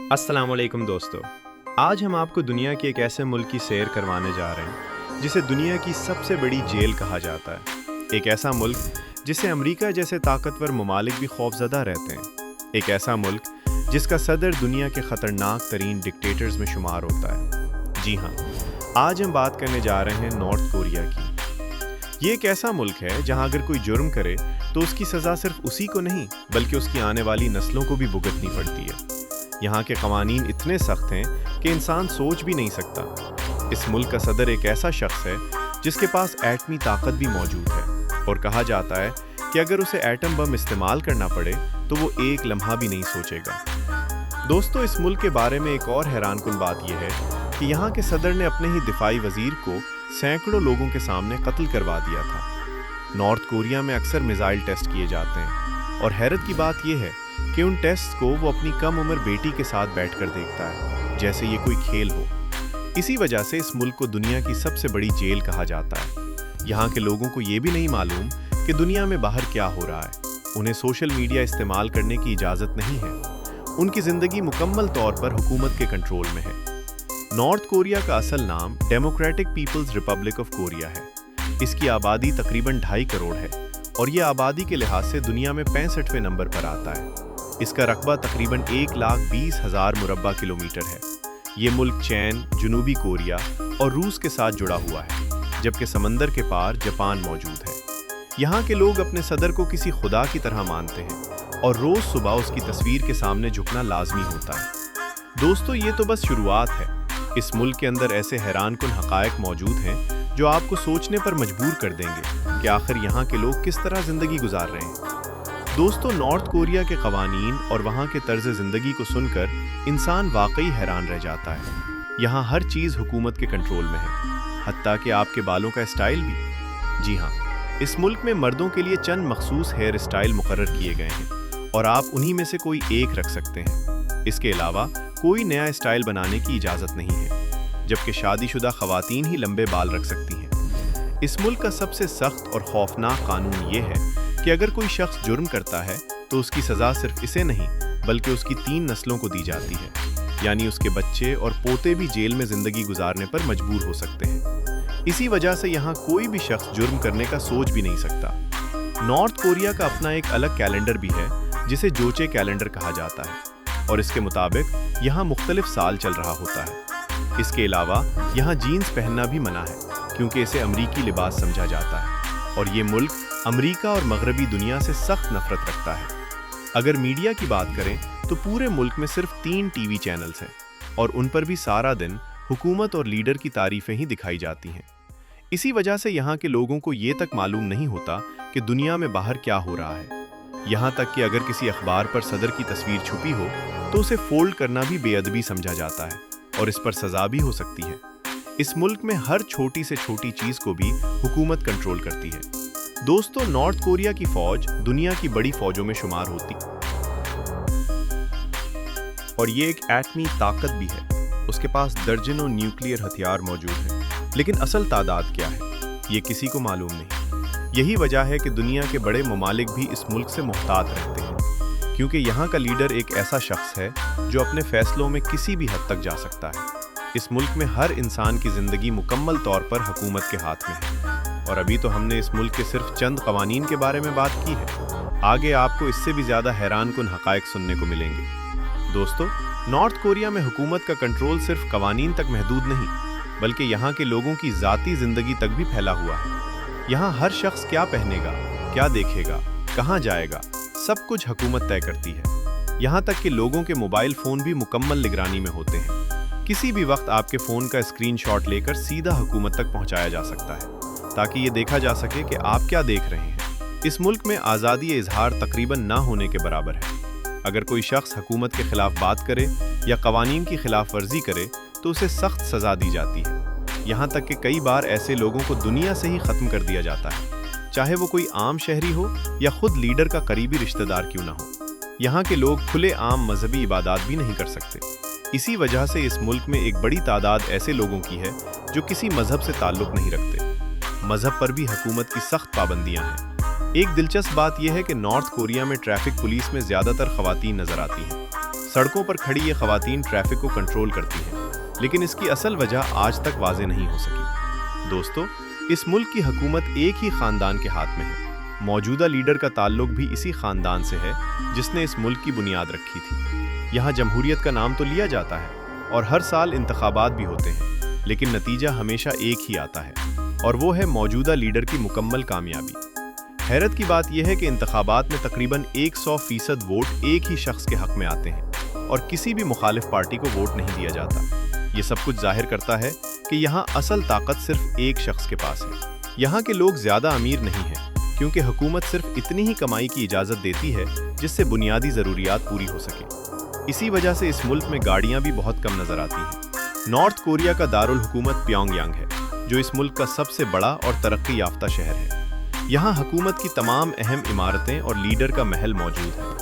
السلام علیکم دوستو، آج ہم آپ کو دنیا کے ایک ایسے ملک کی سیر کروانے جا رہے ہیں جسے دنیا کی سب سے بڑی جیل کہا جاتا ہے۔ ایک ایسا ملک جسے امریکہ جیسے طاقتور ممالک بھی خوفزدہ رہتے ہیں۔ ایک ایسا ملک جس کا صدر دنیا کے خطرناک ترین ڈکٹیٹرز میں شمار ہوتا ہے۔ جی ہاں، آج ہم بات کرنے جا رہے ہیں نارتھ کوریا کی۔ یہ ایک ایسا ملک ہے جہاں اگر کوئی جرم کرے تو اس کی سزا صرف اسی کو نہیں بلکہ اس کی آنے والی نسلوں کو بھی بھگتنی پڑتی ہے۔ یہاں کے قوانین اتنے سخت ہیں کہ انسان سوچ بھی نہیں سکتا۔ اس ملک کا صدر ایک ایسا شخص ہے جس کے پاس ایٹمی طاقت بھی موجود ہے، اور کہا جاتا ہے کہ اگر اسے ایٹم بم استعمال کرنا پڑے تو وہ ایک لمحہ بھی نہیں سوچے گا۔ دوستو، اس ملک کے بارے میں ایک اور حیران کن بات یہ ہے کہ یہاں کے صدر نے اپنے ہی دفاعی وزیر کو سینکڑوں لوگوں کے سامنے قتل کروا دیا تھا۔ نارتھ کوریا میں اکثر میزائل ٹیسٹ کیے جاتے ہیں، اور حیرت کی بات یہ ہے کہ ان ٹیسٹ کو وہ اپنی کم عمر بیٹی کے ساتھ بیٹھ کر دیکھتا ہے، جیسے یہ کوئی کھیل ہو۔ اسی وجہ سے اس ملک کو دنیا کی سب سے بڑی جیل کہا جاتا ہے۔ یہاں کے لوگوں کو یہ بھی نہیں معلوم کہ دنیا میں باہر کیا ہو رہا ہے۔ انہیں سوشل میڈیا استعمال کرنے کی اجازت نہیں ہے۔ ان کی زندگی مکمل طور پر حکومت کے کنٹرول میں ہے۔ نارتھ کوریا کا اصل نام Democratic People's Republic of Korea ہے۔ اس کی آبادی تقریباً 2.5 کروڑ ہے، اور یہ آبادی کے لحاظ سے دنیا میں 65ویں نمبر پر آتا ہے۔ اس کا رقبہ تقریباً 1,20,000 مربع کلومیٹر ہے۔ یہ ملک چین، جنوبی کوریا اور روس کے ساتھ جڑا ہوا ہے، جبکہ سمندر کے پار جاپان موجود ہے۔ یہاں کے لوگ اپنے صدر کو کسی خدا کی طرح مانتے ہیں، اور روز صبح اس کی تصویر کے سامنے جھکنا لازمی ہوتا ہے۔ دوستو، یہ تو بس شروعات ہے۔ اس ملک کے اندر ایسے حیران کن حقائق موجود ہیں جو آپ کو سوچنے پر مجبور کر دیں گے کہ آخر یہاں کے لوگ کس طرح زندگی گزار رہے ہیں۔ دوستو، نارتھ کوریا کے قوانین اور وہاں کے طرز زندگی کو سن کر انسان واقعی حیران رہ جاتا ہے۔ یہاں ہر چیز حکومت کے کنٹرول میں ہے، حتیٰ کہ آپ کے بالوں کا اسٹائل بھی۔ جی ہاں، اس ملک میں مردوں کے لیے چند مخصوص ہیئر اسٹائل مقرر کیے گئے ہیں، اور آپ انہی میں سے کوئی ایک رکھ سکتے ہیں۔ اس کے علاوہ کوئی نیا اسٹائل بنانے کی اجازت نہیں ہے، جبکہ شادی شدہ خواتین ہی لمبے بال رکھ سکتی ہیں۔ اس ملک کا سب سے سخت اور خوفناک قانون یہ ہے کہ اگر کوئی شخص جرم کرتا ہے تو اس کی سزا صرف اسے نہیں بلکہ اس کی 3 نسلوں کو دی جاتی ہے، یعنی اس کے بچے اور پوتے بھی جیل میں زندگی گزارنے پر مجبور ہو سکتے ہیں۔ اسی وجہ سے یہاں کوئی بھی شخص جرم کرنے کا سوچ بھی نہیں سکتا۔ نارتھ کوریا کا اپنا ایک الگ کیلنڈر بھی ہے جسے جوچے کیلنڈر کہا جاتا ہے، اور اس کے مطابق یہاں مختلف سال چل رہا ہوتا ہے۔ اس کے علاوہ یہاں جینز پہننا بھی منع ہے، کیونکہ اسے امریکی لباس سمجھا جاتا ہے، اور یہ ملک امریکہ اور مغربی دنیا سے سخت نفرت رکھتا ہے۔ اگر میڈیا کی بات کریں تو پورے ملک میں صرف 3 ٹی وی چینلز ہیں، اور ان پر بھی سارا دن حکومت اور لیڈر کی تعریفیں ہی دکھائی جاتی ہیں۔ اسی وجہ سے یہاں کے لوگوں کو یہ تک معلوم نہیں ہوتا کہ دنیا میں باہر کیا ہو رہا ہے۔ یہاں تک کہ اگر کسی اخبار پر صدر کی تصویر چھپی ہو تو اسے فولڈ کرنا بھی بے ادبی سمجھا جاتا ہے، اور اس پر سزا بھی ہو سکتی ہے۔ اس ملک میں ہر چھوٹی سے چھوٹی چیز کو بھی حکومت کنٹرول کرتی ہے۔ دوستو، نارتھ کوریا کی فوج دنیا کی بڑی فوجوں میں شمار ہوتی، اور یہ ایک ایٹمی طاقت بھی ہے۔ اس کے پاس درجنوں نیوکلیئر ہتھیار موجود ہیں، لیکن اصل تعداد کیا ہے یہ کسی کو معلوم نہیں۔ یہی وجہ ہے کہ دنیا کے بڑے ممالک بھی اس ملک سے محتاط رہتے ہیں، کیونکہ یہاں کا لیڈر ایک ایسا شخص ہے جو اپنے فیصلوں میں کسی بھی حد تک جا سکتا ہے۔ اس ملک میں ہر انسان کی زندگی مکمل طور پر حکومت کے ہاتھ میں ہے، اور ابھی تو ہم نے اس ملک کے صرف چند قوانین کے بارے میں بات کی ہے۔ آگے آپ کو اس سے بھی زیادہ حیران کن حقائق سننے کو ملیں گے۔ دوستو، نارتھ کوریا میں حکومت کا کنٹرول صرف قوانین تک محدود نہیں بلکہ یہاں کے لوگوں کی ذاتی زندگی تک بھی پھیلا ہوا ہے۔ یہاں ہر شخص کیا پہنے گا، کیا دیکھے گا، کہاں جائے گا، سب کچھ حکومت طے کرتی ہے۔ یہاں تک کہ لوگوں کے موبائل فون بھی مکمل نگرانی میں ہوتے ہیں۔ کسی بھی وقت آپ کے فون کا اسکرین شاٹ لے کر سیدھا حکومت تک پہنچایا جا سکتا ہے، تاکہ یہ دیکھا جا سکے کہ آپ کیا دیکھ رہے ہیں۔ اس ملک میں آزادی اظہار تقریباً نہ ہونے کے برابر ہے۔ اگر کوئی شخص حکومت کے خلاف بات کرے یا قوانین کی خلاف ورزی کرے تو اسے سخت سزا دی جاتی ہے۔ یہاں تک کہ کئی بار ایسے لوگوں کو دنیا سے ہی ختم کر دیا جاتا ہے، چاہے وہ کوئی عام شہری ہو یا خود لیڈر کا قریبی رشتہ دار کیوں نہ ہو۔ یہاں کے لوگ کھلے عام مذہبی عبادات بھی نہیں کر سکتے۔ اسی وجہ سے اس ملک میں ایک بڑی تعداد ایسے لوگوں کی ہے جو کسی مذہب سے تعلق نہیں رکھتے۔ مذہب پر بھی حکومت کی سخت پابندیاں ہیں۔ ایک دلچسپ بات یہ ہے کہ نارتھ کوریا میں ٹریفک پولیس میں زیادہ تر خواتین نظر آتی ہیں۔ सड़कों पर खड़ी ये खवातीन ट्रैफिक को कंट्रोल करती हैं, लेकिन इसकी असल वजह आज तक वाज़ेह नहीं हो सकी। दोस्तों, इस मुल्क की हुकूमत एक ही ख़ानदान के हाथ में है। मौजूदा लीडर का ताल्लुक भी इसी ख़ानदान से है जिसने इस मुल्क की बुनियाद रखी थी। यहाँ जमहूरियत का नाम तो लिया जाता है और हर साल इंतखाबात भी होते हैं, लेकिन नतीजा हमेशा एक ही आता है, और वो है मौजूदा लीडर की मुकम्मल कामयाबी। हैरत की बात यह है कि इंतखाबात में तकरीबन 100% वोट एक ही शख्स के हक़ में आते हैं और किसी भी मुखालिफ पार्टी को वोट नहीं दिया जाता। ये सब कुछ जाहिर करता है कि यहाँ असल ताकत सिर्फ एक शख्स के पास है। यहाँ के लोग ज़्यादा अमीर नहीं हैं, क्योंकि हुकूमत सिर्फ इतनी ही कमाई की इजाज़त देती है जिससे बुनियादी ज़रूरियात पूरी हो सके। इसी वजह से इस मुल्क में गाड़ियाँ भी बहुत कम नज़र आती हैं। नॉर्थ कोरिया का दारुल हुकूमत प्योंगयांग है, जो इस मुल्क का सबसे बड़ा और तरक्की याफ्ता शहर है। यहाँ हुकूमत की तमाम अहम इमारतें और लीडर का महल मौजूद है।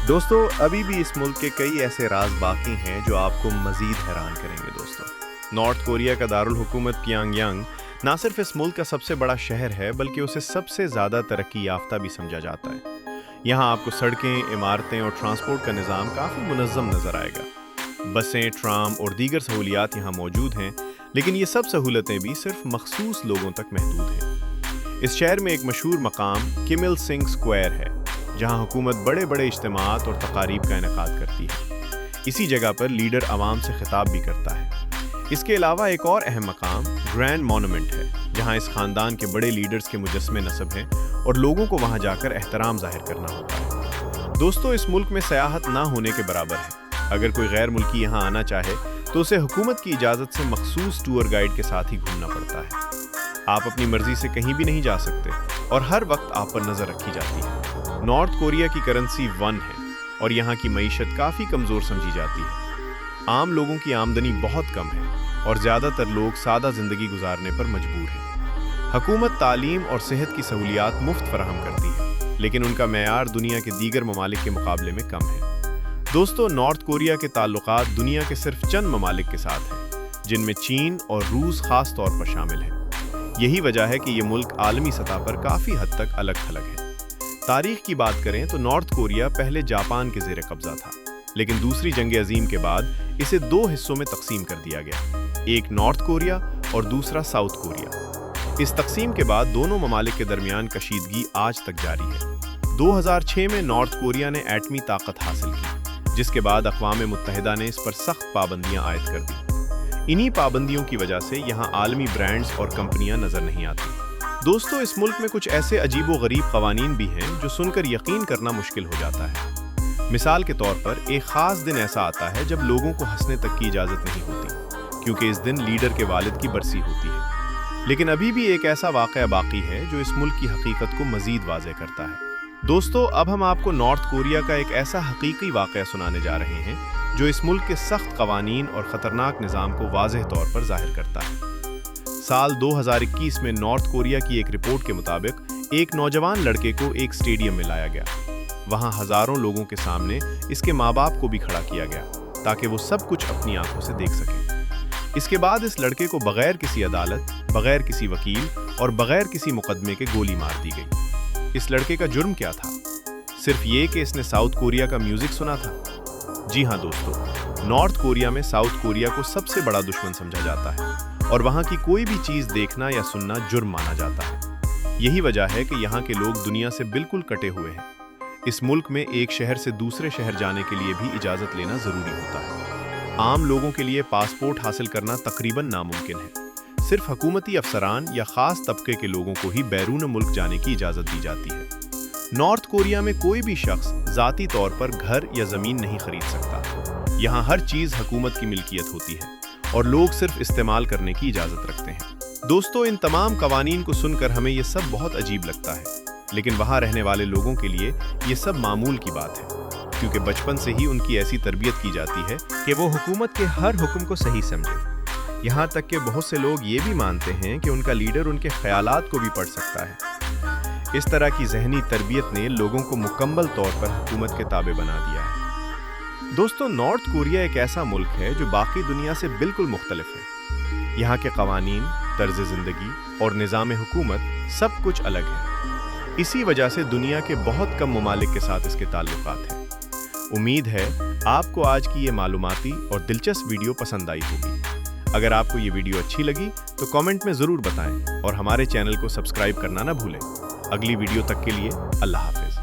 दोस्तों, अभी भी इस मुल्क के कई ऐसे राज बाकी हैं जो आपको मज़ीद हैरान करेंगे। दोस्तों, नॉर्थ कोरिया का दारुल हुकूमत प्योंगयांग ना सिर्फ इस मुल्क का सबसे बड़ा शहर है, बल्कि उसे सबसे ज़्यादा तरक्की याफ्ता भी समझा जाता है। यहाँ आपको सड़कें, इमारतें और ट्रांसपोर्ट का निज़ाम काफ़ी मुनज़्ज़म नज़र आएगा। बसें, ट्राम और दीगर सहूलियात यहाँ मौजूद हैं, लेकिन ये सब सहूलतें भी सिर्फ मखसूस लोगों तक महदूद हैं। इस शहर में एक मशहूर मकाम किम इल सिंग स्क्वायर है, जहाँ हुकूमत बड़े बड़े इज्तिमात और तकारीब का इनेकाद करती है। इसी जगह पर लीडर आवाम से खिताब भी करता है। इसके अलावा एक और अहम मकाम ग्रैंड मॉन्यूमेंट है, जहाँ इस खानदान के बड़े लीडर्स के मुजस्समे नस्ब हैं और लोगों को वहाँ जाकर एहतराम जाहिर करना होता है। दोस्तों, इस मुल्क में सयाहत ना होने के बराबर है। अगर कोई गैर मुल्की यहाँ आना चाहे तो उसे हुकूमत की इजाज़त से मखसूस टूर गाइड के साथ ही घूमना पड़ता है। आप अपनी मर्जी से कहीं भी नहीं जा सकते और हर वक्त आप पर नज़र रखी जाती है। नॉर्थ कोरिया की करेंसी वन है और यहाँ की मईशत काफ़ी कमज़ोर समझी जाती है। आम लोगों की आमदनी बहुत कम है और ज़्यादातर लोग सादा ज़िंदगी गुजारने पर मजबूर हैं। हुकूमत तालीम और सेहत की सहूलियात मुफ्त फराहम करती है, लेकिन उनका मेयार दुनिया के दीगर ममालिक के मुकाबले में कम है। दोस्तों, नॉर्थ कोरिया के ताल्लुकात दुनिया के सिर्फ चंद ममालिक के साथ हैं, जिनमें चीन और रूस खास तौर पर शामिल हैं। यही वजह है कि ये मुल्क आलमी सतह पर काफ़ी हद तक अलग थलग है। तारीख की बात करें तो नॉर्थ कोरिया पहले जापान के ज़ेर कब्ज़ा था, लेकिन दूसरी जंग अजीम के बाद इसे दो हिस्सों में तकसीम कर दिया गया, एक नॉर्थ कोरिया और दूसरा साउथ कोरिया। इस तकसीम के बाद दोनों ममालिक के दरमियान कशीदगी आज तक जारी है। 2006 में नॉर्थ कोरिया ने एटमी ताकत हासिल की, जिसके बाद अक़वाम मुत्तहिदा ने इस पर सख्त पाबंदियां आयद कर दी। इन्हीं पाबंदियों की वजह से यहाँ आलमी ब्रांड्स और कंपनियां नज़र नहीं आती। दोस्तों, इस मुल्क में कुछ ऐसे अजीबो गरीब क़वानीन भी हैं जो सुनकर यकीन करना मुश्किल हो जाता है। मिसाल के तौर पर एक ख़ास दिन ऐसा आता है जब लोगों को हंसने तक की इजाज़त नहीं होती, क्योंकि इस दिन लीडर के वालिद की बरसी होती है। लेकिन अभी भी एक ऐसा वाक़या बाकी है जो इस मुल्क की हकीकत को मज़ीद वाज़ेह करता है। दोस्तों, अब हम आपको नॉर्थ कोरिया का एक ऐसा हकीकी वाक़या सुनाने जा रहे हैं जो इस मुल्क के सख्त क़वानीन और ख़तरनाक निज़ाम को वाज़ेह तौर पर ज़ाहिर करता है। साल 2021 में नॉर्थ कोरिया की एक रिपोर्ट के मुताबिक एक नौजवान लड़के को एक स्टेडियम में लाया गया। वहाँ हज़ारों लोगों के सामने इसके माँ बाप को भी खड़ा किया गया ताकि वो सब कुछ अपनी आंखों से देख सकें। इसके बाद इस लड़के को बग़ैर किसी अदालत, बग़ैर किसी वकील और बग़ैर किसी मुकदमे के गोली मार दी गई। इस लड़के का जुर्म क्या था? सिर्फ ये कि इसने साउथ कोरिया का म्यूजिक सुना था। जी हाँ दोस्तों, नॉर्थ कोरिया में साउथ कोरिया को सबसे बड़ा दुश्मन समझा जाता है और वहाँ की कोई भी चीज़ देखना या सुनना जुर्म माना जाता है। यही वजह है कि यहाँ के लोग दुनिया से बिल्कुल कटे हुए हैं। इस मुल्क में एक शहर से दूसरे शहर जाने के लिए भी इजाज़त लेना ज़रूरी होता है। आम लोगों के लिए पासपोर्ट हासिल करना तकरीबन नामुमकिन है। सिर्फ हुकूमती अफसरान या ख़ास तबके के लोगों को ही बैरून मुल्क जाने की इजाज़त दी जाती है। नॉर्थ कोरिया में कोई भी शख्स ज़ाती तौर पर घर या ज़मीन नहीं खरीद सकता। यहाँ हर चीज़ हुकूमत की मिल्कियत होती है और लोग सिर्फ इस्तेमाल करने की इजाज़त रखते हैं। दोस्तों, इन तमाम कवानीन को सुनकर हमें ये सब बहुत अजीब लगता है, लेकिन वहाँ रहने वाले लोगों के लिए ये सब मामूल की बात है, क्योंकि बचपन से ही उनकी ऐसी तरबियत की जाती है कि वो हुकूमत के हर हुक्म को सही समझे। यहाँ तक कि बहुत से लोग ये भी मानते हैं कि उनका लीडर उनके ख्यालात को भी पढ़ सकता है। इस तरह की जहनी तरबियत ने लोगों को मुकम्मल तौर पर हुकूमत के ताबे बना दिया है। दोस्तों, नॉर्थ कोरिया एक ऐसा मुल्क है जो बाकी दुनिया से बिल्कुल मुख्तलिफ है। यहाँ के कवानीन, तर्ज ज़िंदगी और निज़ाम हुकूमत सब कुछ अलग है। इसी वजह से दुनिया के बहुत कम ममालिक के साथ इसके ताल्लुकात हैं। امید ہے آپ کو آج کی یہ معلوماتی اور دلچسپ ویڈیو پسند آئی ہوگی۔ اگر آپ کو یہ ویڈیو اچھی لگی تو کامنٹ میں ضرور بتائیں اور ہمارے چینل کو سبسکرائب کرنا نہ بھولیں۔ اگلی ویڈیو تک کے لیے اللہ حافظ۔